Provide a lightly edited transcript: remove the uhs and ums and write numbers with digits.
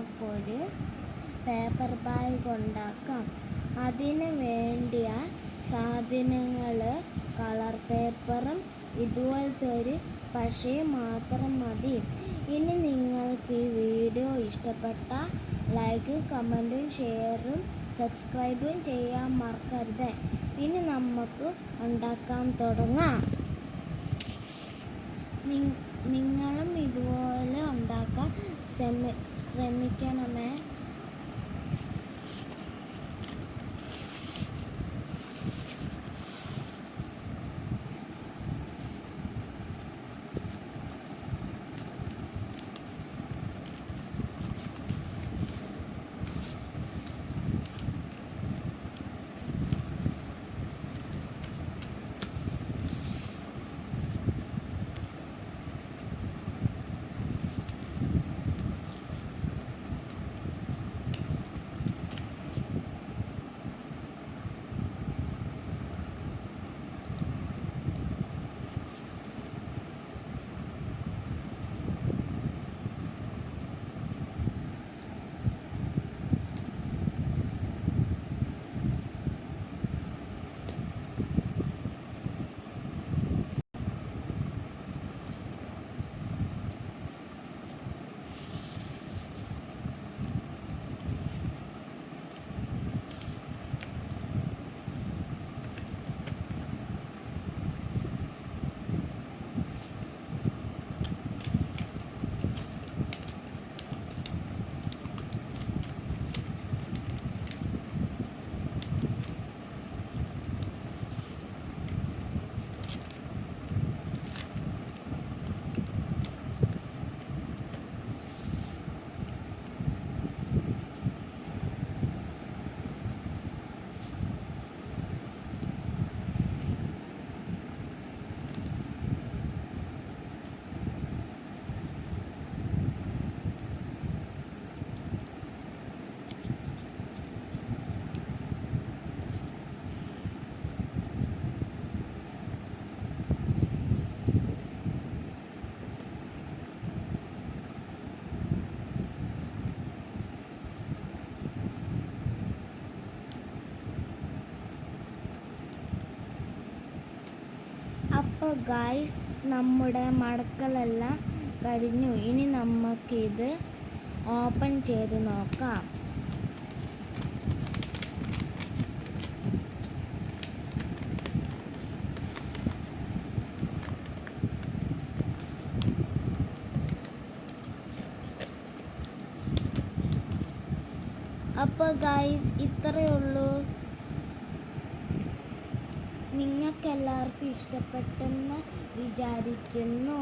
നമുക്കൊരു paper bag ഉണ്ടാക്കാം. അതിന് വേണ്ടിയ സാധനങ്ങൾ കളർ പേപ്പറും ഇതുപോലത്തെ ഒരു പശയും മാത്രം മതി. ഇനി നിങ്ങൾക്ക് ഈ വീഡിയോ ഇഷ്ടപ്പെട്ടാൽ ലൈക്കും കമൻറ്റും ഷെയറും സബ്സ്ക്രൈബും ചെയ്യാൻ മറക്കരുത്. ഇനി നമുക്ക് ഉണ്ടാക്കാൻ തുടങ്ങാം. നിങ്ങളും ഇതുപോലെ ഉണ്ടാക്കാൻ ശ്രമിക്കണമേ. അപ്പോൾ ഗൈസ്, നമ്മുടെ മടക്കലെല്ലാം കഴിഞ്ഞു. ഇനി നമുക്കിത് ഓപ്പൺ ചെയ്ത് നോക്കാം. അപ്പോൾ ഗൈസ്, ഇത്രയേ ഉള്ളൂ. നിങ്ങൾക്കെല്ലാവർക്കും ഇഷ്ടപ്പെട്ടെന്ന് വിചാരിക്കുന്നു.